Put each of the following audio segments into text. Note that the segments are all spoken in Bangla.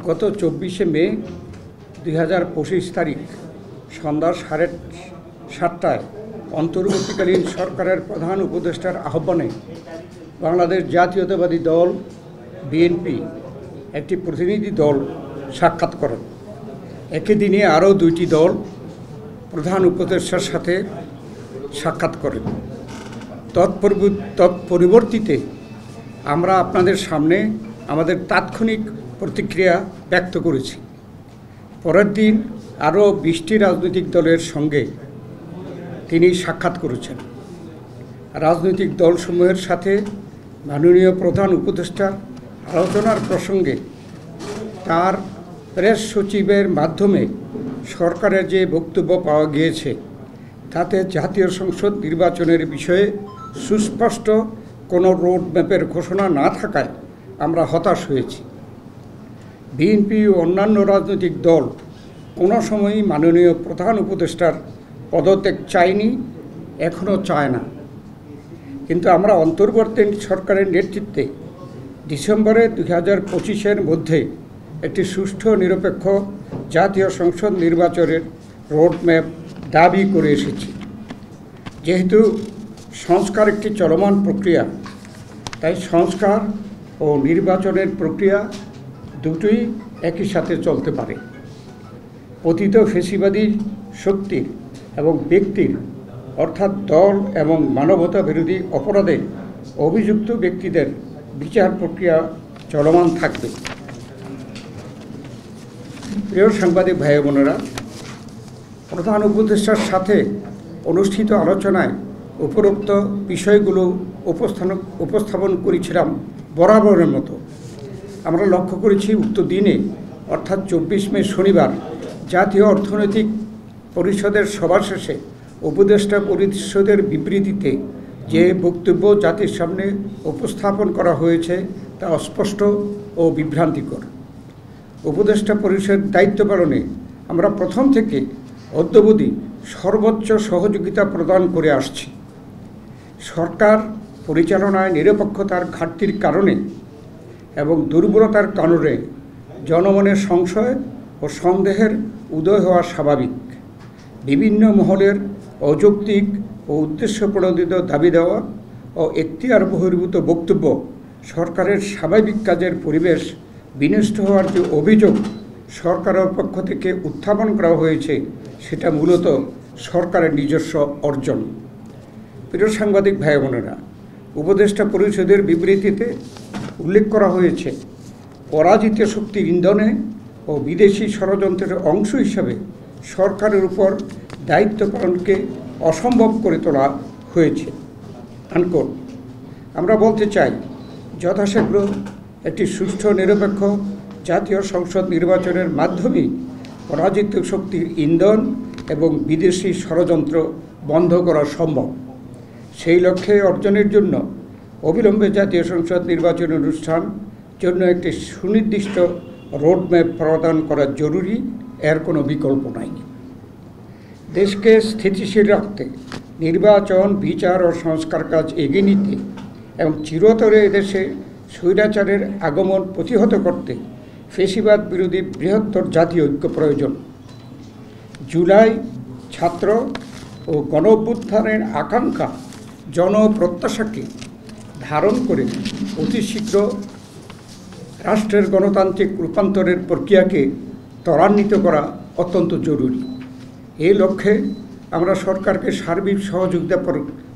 গত 24শে মে 2025 তারিখ সন্ধ্যা 7:30টায় অন্তর্বর্তীকালীন সরকারের প্রধান উপদেষ্টার আহ্বানে বাংলাদেশ জাতীয়তাবাদী দল বিএনপি একটি প্রতিনিধি দল সাক্ষাৎ করেন। একই দিনে আরও দুইটি দল প্রধান উপদেষ্টার সাথে সাক্ষাৎ করেন। তৎপরিবর্তিতে আমরা আপনাদের সামনে আমাদের তাৎক্ষণিক প্রতিক্রিয়া ব্যক্ত করেছি। পরের দিন আরও 20টি রাজনৈতিক দলের সঙ্গে তিনি সাক্ষাৎ করেছেন। রাজনৈতিক দলসমূহের সাথে মাননীয় প্রধান উপদেষ্টার আলোচনার প্রসঙ্গে তার প্রেস সচিবের মাধ্যমে সরকারের যে বক্তব্য পাওয়া গিয়েছে তাতে জাতীয় সংসদ নির্বাচনের বিষয়ে সুস্পষ্ট কোনো রোড ম্যাপের ঘোষণা না থাকায় আমরা হতাশ হয়েছি। বিএনপি ও অন্যান্য রাজনৈতিক দল কোনো সময়ই মাননীয় প্রধান উপদেষ্টার পদত্যাগ চায়নি, এখনও চায় না। কিন্তু আমরা অন্তর্বর্তী সরকারের নেতৃত্বে ডিসেম্বরে 2025-এর মধ্যে একটি সুষ্ঠু নিরপেক্ষ জাতীয় সংসদ নির্বাচনের রোডম্যাপ দাবি করে এসেছি। যেহেতু সংস্কার একটি চলমান প্রক্রিয়া, তাই সংস্কার ও নির্বাচনের প্রক্রিয়া দুটোই একই সাথে চলতে পারে। পতিত ফ্যাসিবাদী শক্তির এবং ব্যক্তির অর্থাৎ দল এবং মানবতা বিরোধী অপরাধে অভিযুক্ত ব্যক্তিদের বিচার প্রক্রিয়া চলমান থাকবে। প্রিয় সাংবাদিক ভাই বোনেরা, প্রধান উপদেষ্টার সাথে অনুষ্ঠিত আলোচনায় উপরোক্ত বিষয়গুলো উপস্থাপন করেছিলাম বরাবরের মতো। আমরা লক্ষ্য করেছি উক্ত দিনে অর্থাৎ 24 মে শনিবার জাতীয় অর্থনৈতিক পরিষদের সভা শেষে উপদেষ্টা পরিষদের বিবৃতিতে যে বক্তব্য জাতির সামনে উপস্থাপন করা হয়েছে তা অস্পষ্ট ও বিভ্রান্তিকর। উপদেষ্টা পরিষদ দায়িত্ব পালনে আমরা প্রথম থেকে অদ্যাবধি সর্বোচ্চ সহযোগিতা প্রদান করে আসছি। সরকার পরিচালনায় নিরপেক্ষতার ঘাটতির কারণে এবং দুর্বলতার কারণে জনমনের সংশয় ও সন্দেহের উদয় হওয়া স্বাভাবিক। বিভিন্ন মহলের অযৌক্তিক ও উদ্দেশ্যপ্রণোদিত দাবি দেওয়া ও এখতিয়ার বহির্ভূত বক্তব্য সরকারের স্বাভাবিক কাজের পরিবেশ বিনষ্ট হওয়ার যে অভিযোগ সরকারের পক্ষ থেকে উত্থাপন করা হয়েছে সেটা মূলত সরকারের নিজস্ব অর্জন। প্রিয় সাংবাদিক ভাই বোনেরা, উপদেষ্টা পরিষদের বিবৃতিতে উল্লেখ করা হয়েছে পরাজিত শক্তির ইন্ধনে ও বিদেশি ষড়যন্ত্রের অংশ হিসাবে সরকারের উপর দায়িত্ব পালনকে অসম্ভব করে তোলা হয়েছে আনকোট। আমরা বলতে চাই, যথাশীঘ্র একটি সুষ্ঠু নিরপেক্ষ জাতীয় সংসদ নির্বাচনের মাধ্যমেই পরাজিত শক্তির ইন্ধন এবং বিদেশি ষড়যন্ত্র বন্ধ করা সম্ভব। সেই লক্ষ্যে অর্জনের জন্য অবিলম্বে জাতীয় সংসদ নির্বাচন অনুষ্ঠান জন্য একটি সুনির্দিষ্ট রোডম্যাপ প্রদান করা জরুরি, এর কোনো বিকল্প নাই। দেশকে স্থিতিশীল রাখতে নির্বাচন, বিচার ও সংস্কার কাজ এগিয়ে নিতে এবং চিরতরে এদেশে স্বৈরাচারের আগমন প্রতিহত করতে ফ্যাসিবাদ বিরোধী বৃহত্তর জাতীয় ঐক্য প্রয়োজন। জুলাই ছাত্র ও গণ অভ্যুত্থানের আকাঙ্ক্ষা জনপ্রত্যাশাকে ধারণ করে অতি শীঘ্র রাষ্ট্রের গণতান্ত্রিক রূপান্তরের প্রক্রিয়াকে ত্বরান্বিত করা অত্যন্ত জরুরি। এই লক্ষ্যে আমরা সরকারকে সার্বিক সহযোগিতা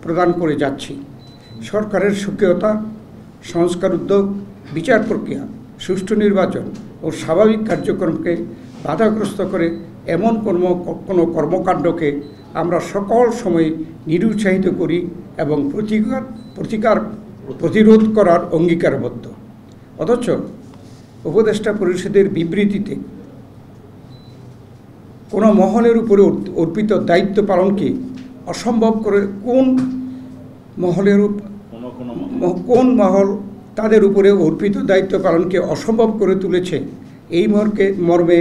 প্রদান করে যাচ্ছি। সরকারের সক্রিয়তা, সংস্কার উদ্যোগ, বিচার প্রক্রিয়া, সুষ্ঠু নির্বাচন ও স্বাভাবিক কার্যক্রমকে বাধাগ্রস্ত করে এমন কোনো কর্মকাণ্ডকে আমরা সকল সময় নিরুৎসাহিত করি এবং প্রতিরোধ করার অঙ্গীকারবদ্ধ। অথচ উপদেষ্টা পরিষদের বিবৃতিতে কোনো মহলের উপরে অর্পিত দায়িত্ব পালনকে অসম্ভব করে কোন মহল তাদের উপরে অর্পিত দায়িত্ব পালনকে অসম্ভব করে তুলেছে, এই মর্মে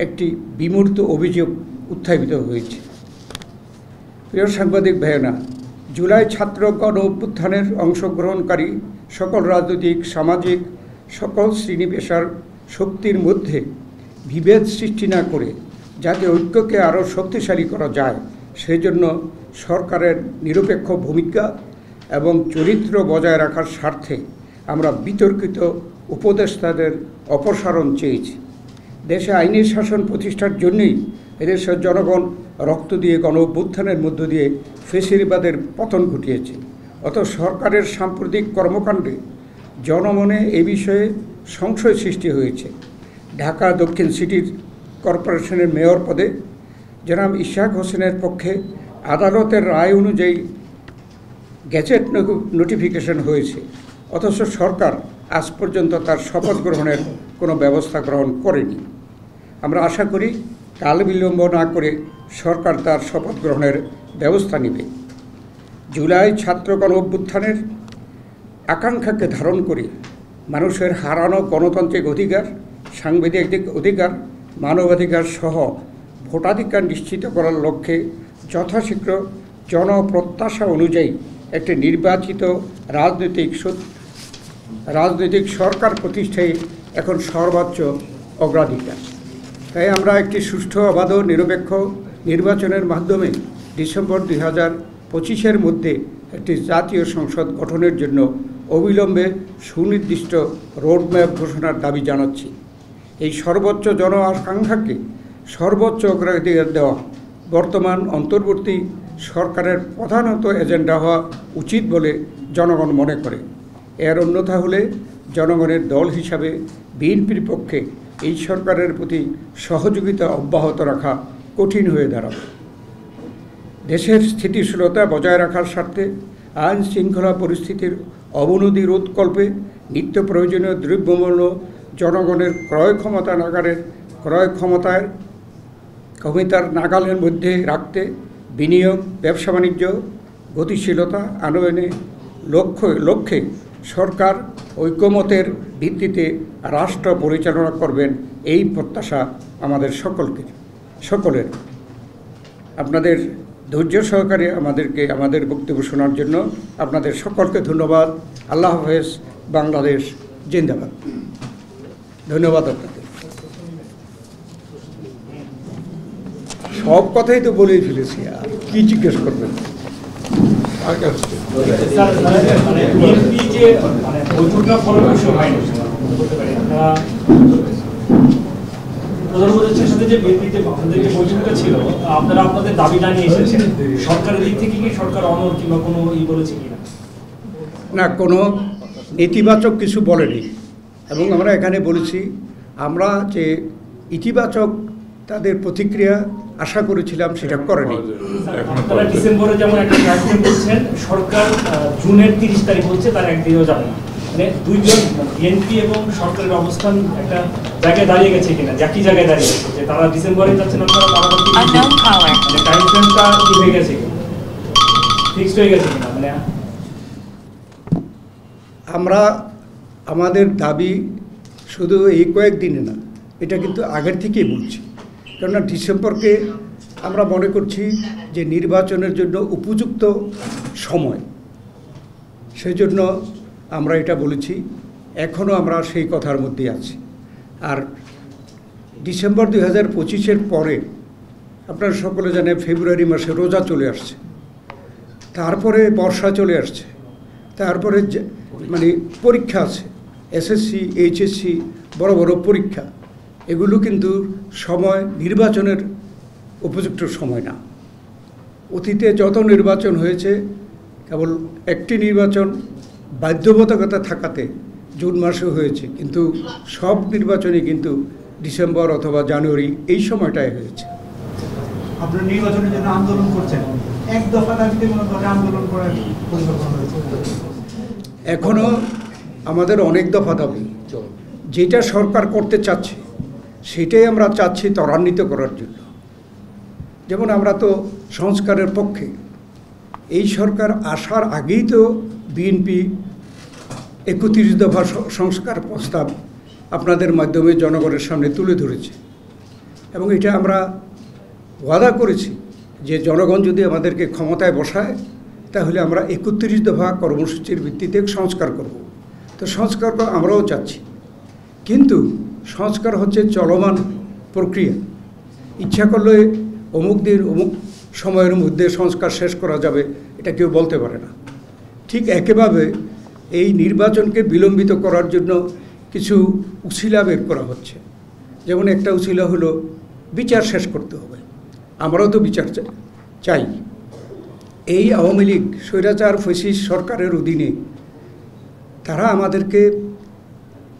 একটি বিমূর্ত অভিযোগ উত্থাপিত হয়েছে। প্রিয় সাংবাদিক ভাইয়েরা, জুলাই ছাত্র গণ অভ্যুত্থানের অংশগ্রহণকারী সকল রাজনৈতিক, সামাজিক, সকল শ্রেণী পেশার শক্তির মধ্যে বিভেদ সৃষ্টি না করে যাতে ঐক্যকে আরও শক্তিশালী করা যায় সেজন্য সরকারের নিরপেক্ষ ভূমিকা এবং চরিত্র বজায় রাখার স্বার্থে আমরা বিতর্কিত উপদেষ্টাদের অপসারণ চেয়েছি। দেশে আইনি শাসন প্রতিষ্ঠার জন্যই এদেশের জনগণ রক্ত দিয়ে গণ অভ্যুত্থানের মধ্য দিয়ে ফ্যাসিবাদের পতন ঘটিয়েছে। অথচ সরকারের সাম্প্রতিক কর্মকাণ্ডে জনমনে এ বিষয়ে সংশয় সৃষ্টি হয়েছে। ঢাকা দক্ষিণ সিটি কর্পোরেশনের মেয়র পদে জনাব ইশাক হোসেনের পক্ষে আদালতের রায় অনুযায়ী গেজেট নোটিফিকেশন হয়েছে, অথচ সরকার আজ পর্যন্ত তার শপথ গ্রহণের কোনো ব্যবস্থা গ্রহণ করেনি। আমরা আশা করি কাল বিলম্ব না করে সরকার তার শপথ গ্রহণের ব্যবস্থা নেবে। জুলাই ছাত্র গণ অভ্যুত্থানের আকাঙ্ক্ষাকে ধারণ করে মানুষের হারানো গণতান্ত্রিক অধিকার, সাংবিধানিক অধিকার, মানবাধিকার সহ ভোটাধিকার নিশ্চিত করার লক্ষ্যে যথাশীঘ্র জনপ্রত্যাশা অনুযায়ী একটি নির্বাচিত রাজনৈতিক সরকার প্রতিষ্ঠায় এখন সর্বোচ্চ অগ্রাধিকার। তাই আমরা একটি সুষ্ঠু, অবাধ, নিরপেক্ষ নির্বাচনের মাধ্যমে ডিসেম্বর 2025-এর মধ্যে একটি জাতীয় সংসদ গঠনের জন্য অবিলম্বে সুনির্দিষ্ট রোডম্যাপ ঘোষণার দাবি জানাচ্ছি। এই সর্বোচ্চ জন আকাঙ্ক্ষাকে সর্বোচ্চ অগ্রাধিকার দেওয়া বর্তমান অন্তর্বর্তী সরকারের প্রধানত এজেন্ডা হওয়া উচিত বলে জনগণ মনে করে। এর অন্যথা হলে জনগণের দল হিসাবে বিএনপির পক্ষে এই সরকারের প্রতি সহযোগিতা অব্যাহত রাখা কঠিন হয়ে দাঁড়াবে। দেশের স্থিতিশীলতা বজায় রাখার স্বার্থে আইন শৃঙ্খলা পরিস্থিতির অবনতি রোধকল্পে নিত্য প্রয়োজনীয় দ্রব্যমূল্য জনগণের ক্ষমতার নাগালের মধ্যে রাখতে বিনিয়োগ, ব্যবসা বাণিজ্য গতিশীলতা আনয়নে লক্ষ্যে সরকার ঐকমত্যের ভিত্তিতে রাষ্ট্র পরিচালনা করবেন, এই প্রত্যাশা আমাদের সকলের। আপনাদের ধৈর্য সহকারে আমাদের বক্তব্য শোনার জন্য আপনাদের সকলকে ধন্যবাদ। আল্লাহ হাফেজ। বাংলাদেশ জিন্দাবাদ। ধন্যবাদ আপনাদের। সব কথাই তো বলেই ফেলেছি, আর কি জিজ্ঞেস করবেন? প্রধানমন্ত্রীর সাথে যে বিএনপিতে আপনাদের যে বৈঠকটা ছিল, আপনারা আপনাদের দাবি জানিয়ে এসেছেন, সরকারের দিক থেকে কি সরকার অনড় কিংবা কোনো বলেছে কিনা? না, কোনো নেতিবাচক কিছু বলেনি। এবং আমরা এখানে বলেছি আমরা যে ইতিবাচক তাদের প্রতিক্রিয়া আশা করেছিলাম সেটা করেনি। আপনারা ডিসেম্বরে যেমন একটা কার্যক্রম বলছেন, সরকার জুনের 30 তারিখ হচ্ছে, তার একদিনও যাবে না। মানে দুইজন বিএনপি এবং সরকারের অবস্থান একটা জায়গায় দাঁড়িয়ে গেছে কিনা, একই জায়গায় দাঁড়িয়ে গেছে যে তারা ডিসেম্বরে যাচ্ছেন, আপনারা পরবর্তী মানে টাইম ফ্রেমটা কি হয়ে গেছে কিনা, ফিক্সড হয়ে গেছে কিনা? মানে আমরা আমাদের দাবি শুধু এই কয়েকদিনে না, এটা কিন্তু আগের থেকেই বলছি। কেননা ডিসেম্বরকে আমরা মনে করছি যে নির্বাচনের জন্য উপযুক্ত সময়, সেজন্য আমরা এটা বলেছি। এখনও আমরা সেই কথার মধ্যে আছি। আর ডিসেম্বর 2025-এর পরে আপনারা সকলে জানেন ফেব্রুয়ারি মাসে রোজা চলে আসছে, তারপরে বর্ষা চলে আসছে, তারপরে মানে পরীক্ষা আছে, এসএসসি, এইচএসসি, বড় বড় পরীক্ষা। এগুলো কিন্তু সময় নির্বাচনের উপযুক্ত সময় না। অতীতে যত নির্বাচন হয়েছে, কেবল একটি নির্বাচন বাধ্যবাধকতা থাকাতে জুন মাসে হয়েছে, কিন্তু সব নির্বাচনই কিন্তু ডিসেম্বর অথবা জানুয়ারি এই সময়টায় হয়েছে। আপনারা নির্বাচনের জন্য আন্দোলন করছেন, এক দফা দাবিতে কোনো দলে আন্দোলন করার পরিকল্পনা রয়েছে? এখনও আমাদের অনেক দফা দাবি, যেটা সরকার করতে চাচ্ছে সেটাই আমরা চাচ্ছি ত্বরান্বিত করার জন্য। যেমন আমরা তো সংস্কারের পক্ষে। এই সরকার আসার আগেই তো বিএনপি 31 দফা সংস্কার প্রস্তাব আপনাদের মাধ্যমে জনগণের সামনে তুলে ধরেছে, এবং এটা আমরা ওয়াদা করেছি যে জনগণ যদি আমাদেরকে ক্ষমতায় বসায় তাহলে আমরা 31 দফা কর্মসূচির ভিত্তিতে সংস্কার করব। তো সংস্কার আমরাও চাচ্ছি, কিন্তু সংস্কার হচ্ছে চলমান প্রক্রিয়া। ইচ্ছা করলে অমুক দিন অমুক সময়ের মধ্যে সংস্কার শেষ করা যাবে, এটা কেউ বলতে পারে না। ঠিক একইভাবে এই নির্বাচনকে বিলম্বিত করার জন্য কিছু উছিলা বের করা হচ্ছে। যেমন একটা উছিলা হলো বিচার শেষ করতে হবে। আমরাও তো বিচার চাই। এই আওয়ামী লীগ স্বৈরাচার ফ্যাসিস্ট সরকারের অধীনে তারা আমাদেরকে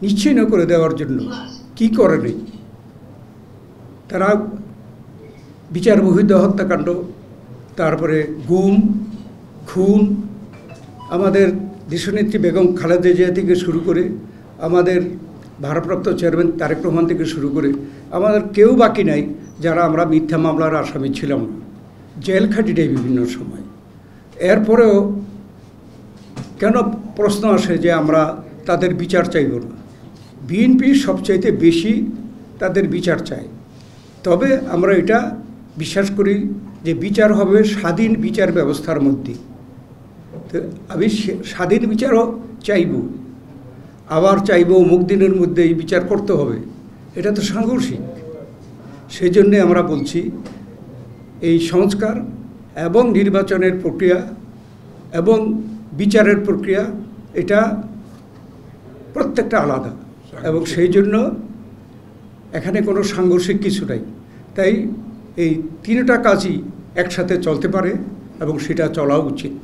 নিশ্চিহ্ন করে দেওয়ার জন্য কি করেনি? তারা বিচার বহির্ভূত হত্যাকাণ্ড, তারপরে গুম, খুন, আমাদের দেশনেত্রী বেগম খালেদা জিয়া থেকে শুরু করে আমাদের ভারপ্রাপ্ত চেয়ারম্যান তারেক রহমান থেকে শুরু করে আমাদের কেউ বাকি নাই যারা আমরা মিথ্যা মামলার আসামি ছিলাম না। জেল খাটি দেয় বিভিন্ন সময়। এরপরেও কেন প্রশ্ন আসে যে আমরা তাদের বিচার চাইব না? বিএনপি সবচাইতে বেশি তাদের বিচার চায়। তবে আমরা এটা বিশ্বাস করি যে বিচার হবে স্বাধীন বিচার ব্যবস্থার মধ্যে। তো আমি স্বাধীন বিচারও চাইব, আবার চাইব অমুক দিনের মধ্যে এই বিচার করতে হবে, এটা তো সাংঘর্ষিক। সেই জন্যে আমরা বলছি এই সংস্কার এবং নির্বাচনের প্রক্রিয়া এবং বিচারের প্রক্রিয়া এটা প্রত্যেকটা আলাদা, এবং সেই জন্য এখানে কোনো সাংঘর্ষিক কিছু নাই। তাই এই তিনটা কাজই একসাথে চলতে পারে এবং সেটা চলা উচিত।